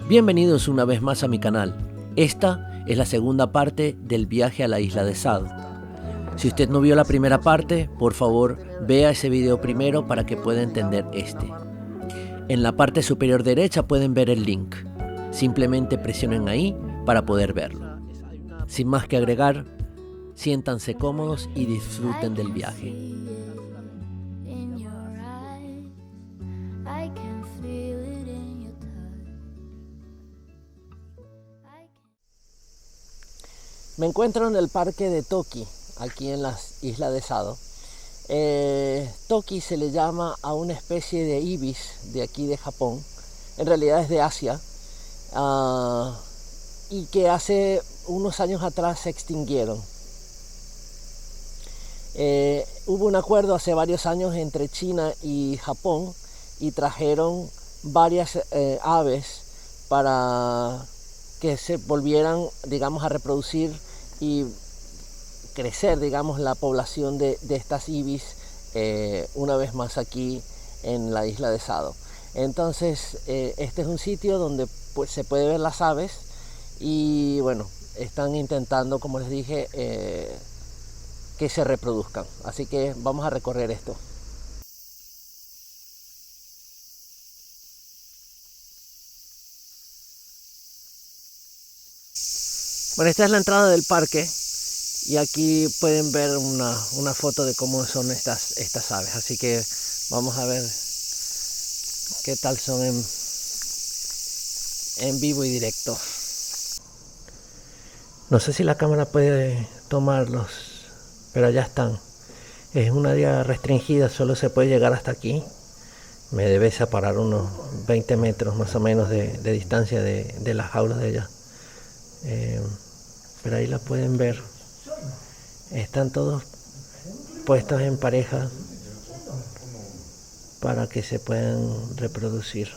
Bienvenidos una vez más a mi canal. Esta es la segunda parte del viaje a la isla de Sado. Si usted no vio la primera parte, por favor vea ese video primero para que pueda entender este. En la parte superior derecha pueden ver el link. Simplemente presionen ahí para poder verlo. Sin más que agregar, siéntanse cómodos y disfruten del viaje. Me encuentro en el parque de Toki, aquí en las islas de Sado. Toki se le llama a una especie de ibis de aquí de Japón, en realidad es de Asia, y que hace unos años atrás se extinguieron. Hubo un acuerdo hace varios años entre China y Japón y trajeron varias aves para que se volvieran, digamos, a reproducir y crecer, digamos, la población de estas ibis una vez más aquí en la isla de Sado. Entonces este es un sitio donde pues se puede ver las aves y bueno, están intentando, como les dije, que se reproduzcan. Así que vamos a recorrer esto. Bueno, esta es la entrada del parque y aquí pueden ver una foto de cómo son estas aves. Así que vamos a ver qué tal son en vivo y directo. No sé si la cámara puede tomarlos, pero allá están. Es un área restringida, solo se puede llegar hasta aquí. Me debe separar unos 20 metros más o menos de distancia de las jaulas de ella. Pero ahí la pueden ver. Están todos puestos en pareja para que se puedan reproducir.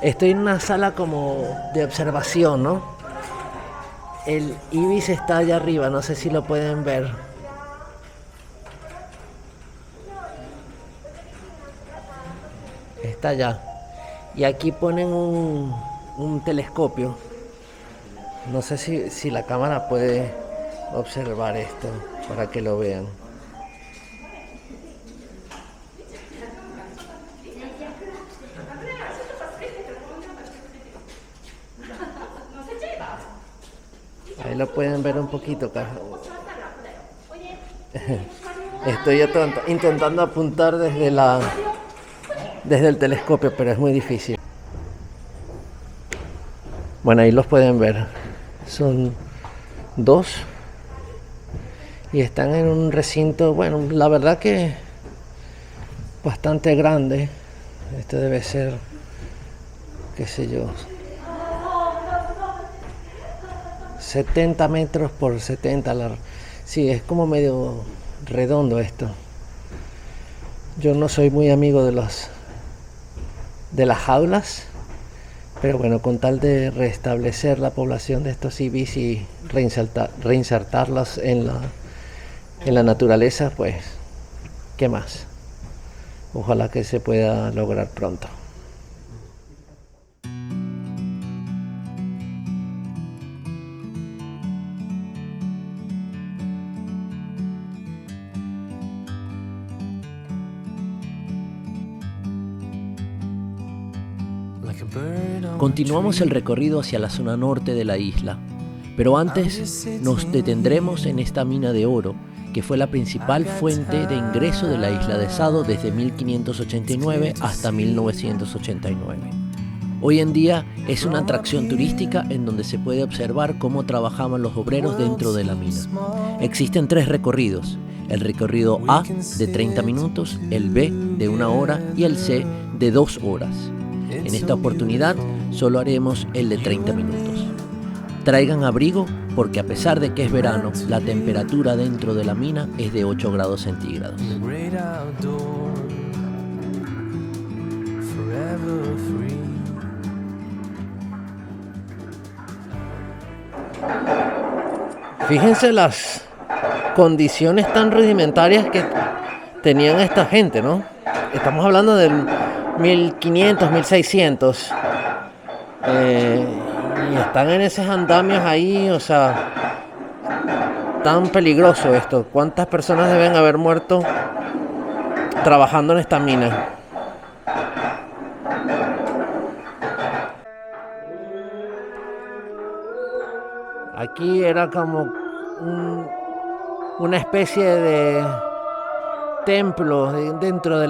Estoy en una sala como de observación, ¿no? El ibis está allá arriba, no sé si lo pueden ver. Está allá. Y aquí ponen un telescopio. No sé si la cámara puede observar esto para que lo vean. Ahí lo pueden ver un poquito. Estoy intentando apuntar desde el telescopio, pero es muy difícil. Bueno, ahí los pueden ver. Son dos y están en un recinto, bueno, la verdad que bastante grande. Esto debe ser, qué sé yo, 70 metros por 70. Sí, es como medio redondo esto. Yo no soy muy amigo de las jaulas, pero bueno, con tal de restablecer la población de estos ibis y reinsertarlos en la naturaleza, pues, ¿qué más? Ojalá que se pueda lograr pronto. Continuamos el recorrido hacia la zona norte de la isla, pero antes nos detendremos en esta mina de oro, que fue la principal fuente de ingreso de la isla de Sado desde 1589 hasta 1989. Hoy en día es una atracción turística en donde se puede observar cómo trabajaban los obreros dentro de la mina. Existen 3 recorridos: el recorrido A de 30 minutos, el B de 1 hora y el C de 2 horas. En esta oportunidad solo haremos el de 30 minutos. Traigan abrigo porque a pesar de que es verano, la temperatura dentro de la mina es de 8 grados centígrados. Fíjense las condiciones tan rudimentarias que tenían esta gente, ¿no? Estamos hablando de 1500, 1600. Y están en esos andamios ahí, o sea, tan peligroso esto. ¿Cuántas personas deben haber muerto trabajando en esta mina? Aquí era como una especie de templo dentro de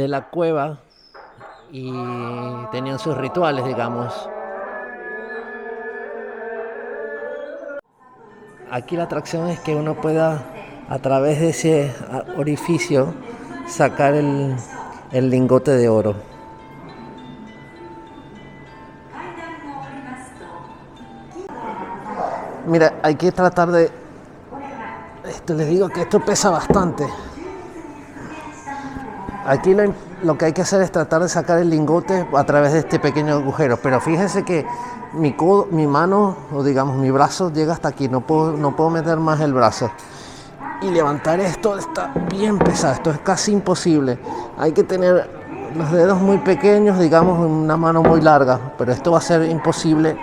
la cueva y tenían sus rituales, digamos. Aquí la atracción es que uno pueda a través de ese orificio sacar el lingote de oro. Mira, hay que tratar de... les digo que esto pesa bastante. Aquí lo que hay que hacer es tratar de sacar el lingote a través de este pequeño agujero. Pero fíjense que mi mano, o digamos mi brazo, llega hasta aquí. No puedo meter más el brazo. Y levantar esto está bien pesado. Esto es casi imposible. Hay que tener los dedos muy pequeños, digamos, una mano muy larga. Pero esto va a ser imposible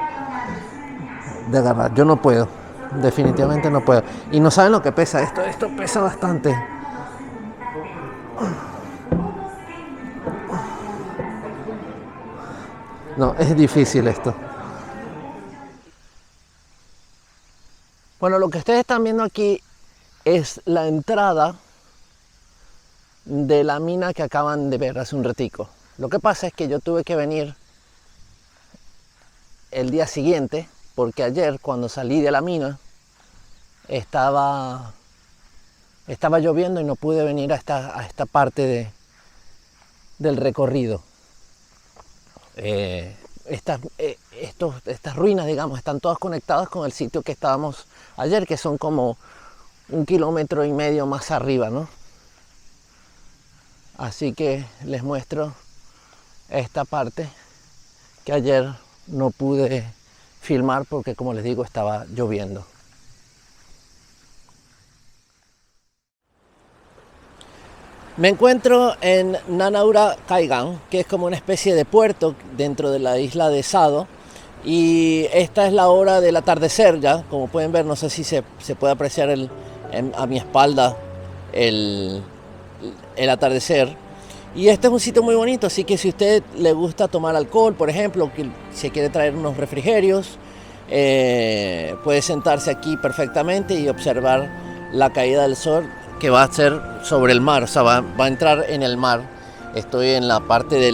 de agarrar. Yo no puedo. Definitivamente no puedo. Y no saben lo que pesa. Esto pesa bastante. No, es difícil esto. Bueno, lo que ustedes están viendo aquí es la entrada de la mina que acaban de ver hace un ratico. Lo que pasa es que yo tuve que venir el día siguiente porque ayer cuando salí de la mina estaba lloviendo y no pude venir a esta parte del recorrido. Estas ruinas, digamos, están todas conectadas con el sitio que estábamos ayer, que son como 1,5 kilómetros más arriba, ¿no? Así que les muestro esta parte que ayer no pude filmar porque, como les digo, estaba lloviendo. Me encuentro en Nanaura Kaigan, que es como una especie de puerto dentro de la isla de Sado. Y esta es la hora del atardecer ya. Como pueden ver, no sé si se puede apreciar a mi espalda el atardecer. Y este es un sitio muy bonito, así que si a usted le gusta tomar alcohol, por ejemplo, que se quiere traer unos refrigerios, puede sentarse aquí perfectamente y observar la caída del sol que va a ser sobre el mar, o sea, va a entrar en el mar. Estoy en la parte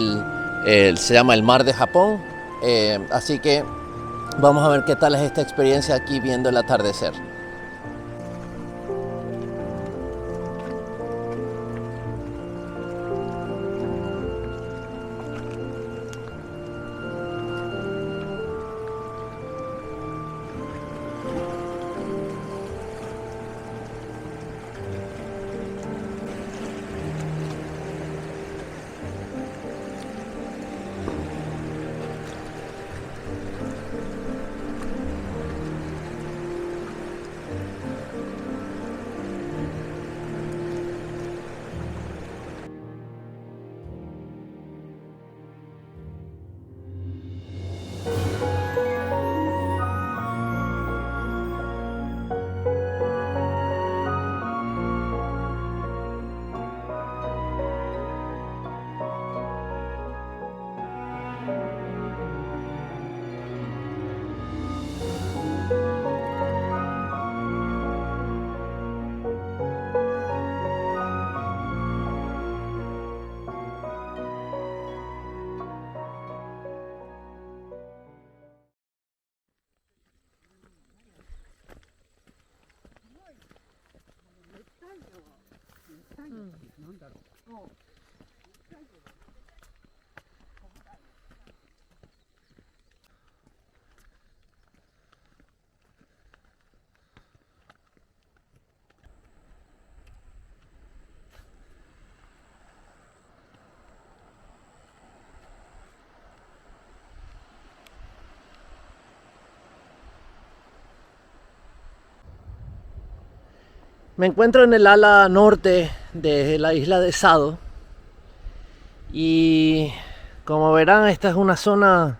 se llama el Mar de Japón, así que vamos a ver qué tal es esta experiencia aquí viendo el atardecer. Me encuentro en el ala norte de la isla de Sado y como verán, esta es una zona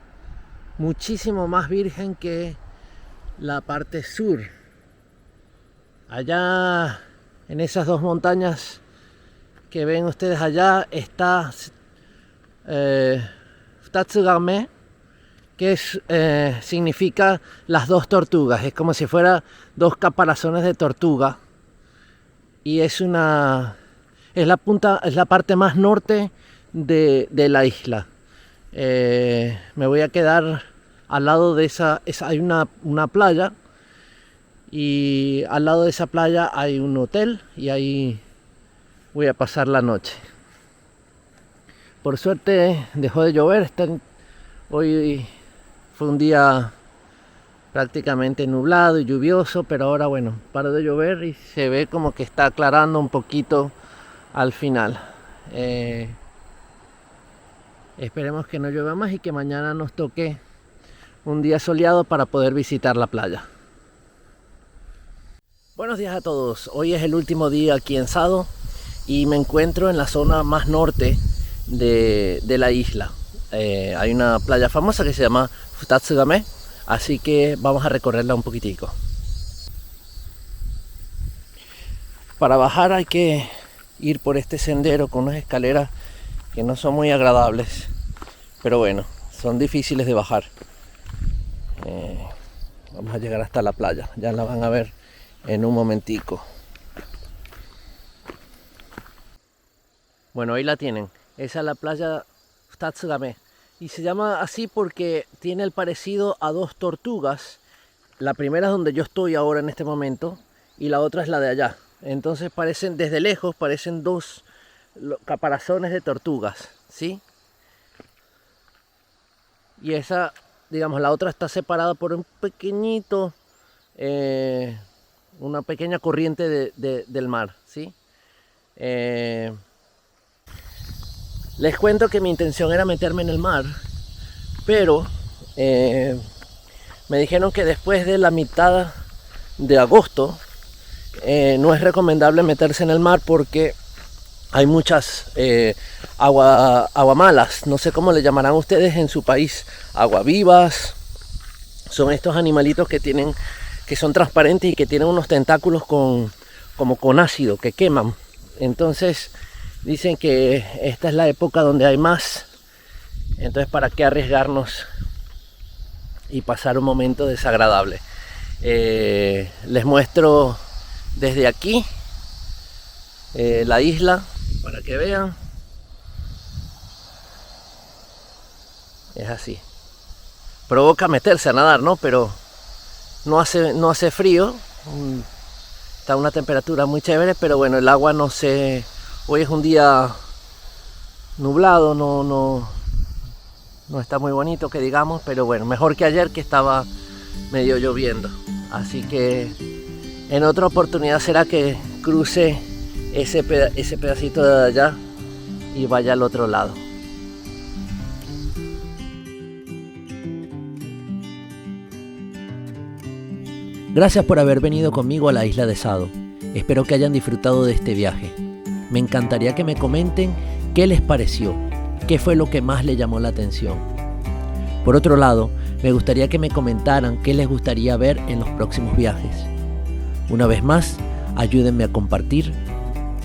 muchísimo más virgen que la parte sur. Allá en esas dos montañas que ven ustedes allá está Futatsu-game, que significa las dos tortugas. Es como si fuera dos caparazones de tortuga y es la parte más norte de la isla. Me voy a quedar al lado de hay una playa, y al lado de esa playa hay un hotel y ahí voy a pasar la noche. Por suerte dejó de llover. Hoy fue un día prácticamente nublado y lluvioso, pero ahora bueno, paró de llover y se ve como que está aclarando un poquito al final. Esperemos que no llueva más y que mañana nos toque un día soleado para poder visitar la playa. Buenos días a todos. Hoy es el último día aquí en Sado y me encuentro en la zona más norte de la isla. Hay una playa famosa que se llama Futatsu-game, así que vamos a recorrerla un poquitico. Para bajar hay que ir por este sendero con unas escaleras que no son muy agradables, pero bueno, son difíciles de bajar. Vamos a llegar hasta la playa, ya la van a ver en un momentico. Bueno, ahí la tienen. Esa es la playa Futatsu-game y se llama así porque tiene el parecido a dos tortugas. La primera es donde yo estoy ahora en este momento y la otra es la de allá. Entonces parecen, desde lejos, parecen dos caparazones de tortugas, ¿sí? Y esa, digamos, la otra está separada por un pequeñito, una pequeña corriente del mar, ¿sí? Les cuento que mi intención era meterme en el mar, pero me dijeron que después de la mitad de agosto no es recomendable meterse en el mar porque hay muchas aguamalas, no sé cómo le llamarán ustedes en su país, aguavivas. Son estos animalitos que son transparentes y que tienen unos tentáculos como con ácido que queman. Entonces dicen que esta es la época donde hay más. Entonces, ¿para qué arriesgarnos y pasar un momento desagradable? Les muestro desde aquí la isla para que vean. Es así. Provoca meterse a nadar, ¿no? Pero no hace frío. Está a una temperatura muy chévere, pero bueno, el agua no sé. Hoy es un día nublado, no está muy bonito que digamos, pero bueno, mejor que ayer que estaba medio lloviendo. Así que en otra oportunidad será que cruce ese pedacito de allá y vaya al otro lado. Gracias por haber venido conmigo a la isla de Sado. Espero que hayan disfrutado de este viaje. Me encantaría que me comenten qué les pareció, qué fue lo que más les llamó la atención. Por otro lado, me gustaría que me comentaran qué les gustaría ver en los próximos viajes. Una vez más, ayúdenme a compartir,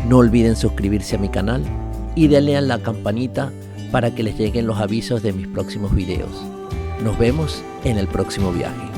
no olviden suscribirse a mi canal y denle a la campanita para que les lleguen los avisos de mis próximos videos. Nos vemos en el próximo viaje.